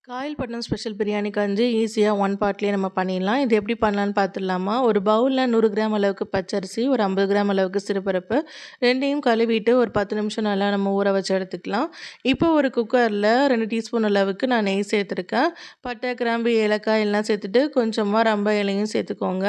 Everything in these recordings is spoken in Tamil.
காயல்பட்டினம் ஸ்பெஷல் பிரியாணி கஞ்சி ஈஸியா ஒன் பார்ட்லயே நம்ம பண்ணிடலாம். இது எப்படி பண்ணலான்னு பார்த்துடலாமா? ஒரு பவுல்ல 100 கிராம் அளவுக்கு பச்சரிசி, ஒரு 50 கிராம் அளவுக்கு சிறுபருப்பு 2யும் கழுவிட்டு ஒரு 10 நிமிஷம் நல்லா நம்ம ஊற வச்சு எடுத்துக்கலாம். இப்போ ஒரு குக்கர்ல 2 டீஸ்பூன் அளவுக்கு நான் நெய் சேர்த்துருக்கேன். பட்டை, கிராம்பு, ஏலக்காய் எல்லாம் சேர்த்துட்டு கொஞ்சமா ரம்ப இலையும் சேர்த்துக்கோங்க.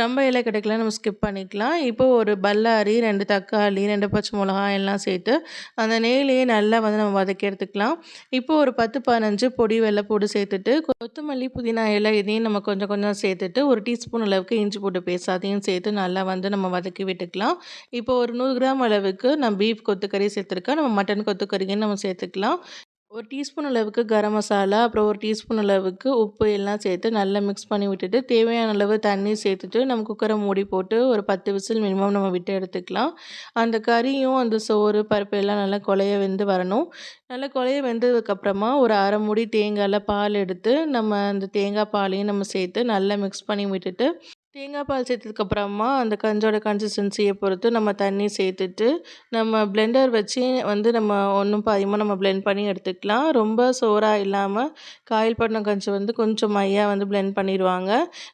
ரம்ப இலை கிடைக்கலனா நம்ம ஸ்கிப் பண்ணிக்கலாம். இப்போ ஒரு பல்லாரி, 2 தக்காளி, 2 பச்சை மிளகாய் எல்லாம் சேர்த்து அந்த நெய்யிலேயே நல்லா வந்து நம்ம வதக்கி எடுத்துக்கலாம். இப்போ ஒரு 10, 15 பொடி வெள்ளைப்பூடு சேர்த்துட்டு, கொத்தமல்லி, புதினா இலை இதையும் நம்ம கொஞ்சம் கொஞ்சம் சேர்த்துட்டு, 1 டீஸ்பூன் அளவுக்கு இஞ்சி பூண்டு பேஸ்ட் அதையும் சேர்த்து நல்லா வந்து நம்ம வதக்கி விட்டுக்கலாம். இப்போ ஒரு 100 கிராம் அளவுக்கு நான் பீஃப் கொத்துக்கறி சேர்த்துருக்கேன். நம்ம மட்டன் கொத்துக்கறியும் நம்ம சேர்த்துக்கலாம். 1 டீஸ்பூன் அளவுக்கு கரம் மசாலா, அப்புறம் 1 டீஸ்பூன் அளவுக்கு உப்பு எல்லாம் சேர்த்து நல்லா மிக்ஸ் பண்ணி விட்டுட்டு, தேவையான அளவு தண்ணி சேர்த்துட்டு, நம்ம குக்கரை மூடி போட்டு ஒரு 10 விசில் மினிமம் நம்ம விட்டு எடுத்துக்கலாம். அந்த கறியும், அந்த சோறு, பருப்பு எல்லாம் நல்லா குழைய வெந்து வரணும். நல்லா குழைய வெந்ததுக்கப்புறமா ஒரு 1/2 மூடி தேங்காய்ல பால் எடுத்து, நம்ம அந்த தேங்காய் பாலையும் நம்ம சேர்த்து நல்லா மிக்ஸ் பண்ணி விட்டுட்டு, தேங்காய் பால் சேர்த்ததுக்கப்புறமா அந்த கஞ்சோட கன்சிஸ்டன்சியை பொறுத்து நம்ம தண்ணி சேர்த்துட்டு, நம்ம பிளெண்டர் வச்சு வந்து நம்ம ஒன்றும் பாதியுமா நம்ம பிளெண்ட் பண்ணி எடுத்துக்கலாம். ரொம்ப சோறா இல்லாமல் காயல்பட்டினம் கஞ்சி வந்து கொஞ்சம் மையா வந்து பிளெண்ட் பண்ணிடுவாங்க.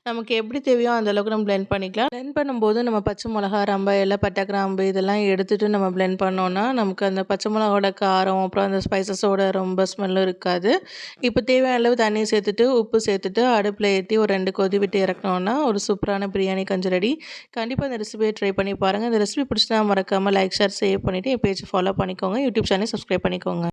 நமக்கு எப்படி தேவையோ அந்த அளவுக்கு நம்ம பிளெண்ட் பண்ணிக்கலாம். பிளெண்ட் பண்ணும்போது நம்ம பச்சை மிளகா, ரம்ப இலை, பட்டை, கிராம்பு இதெல்லாம் எடுத்துட்டு நம்ம பிளெண்ட் பண்ணோம்னா, நமக்கு அந்த பச்சை மிளகாவோட காரம், அப்புறம் அந்த ஸ்பைசஸோட ரொம்ப ஸ்மெல்லும் இருக்காது. இப்போ தேவையான அளவு தண்ணி சேர்த்துட்டு, உப்பு சேர்த்துட்டு அடுப்பில் ஏற்றி ஒரு 2 கொதி விட்டு இறக்குனோம்னா, ஒரு சூப்பரான பிரியாணி கஞ்சி ரெடி. கண்டிப்பாக இந்த ரெசிபியை ட்ரை பண்ணி பாருங்கள். இந்த ரெசிபி பிடிச்சினா மறக்காமல் லைக், ஷேர், சேவ் பண்ணிவிட்டு என் பேஜை ஃபாலோ பண்ணிக்கோங்க. யூடியூப் சேனலை சப்ஸ்கிரைப் பண்ணிக்கோங்க.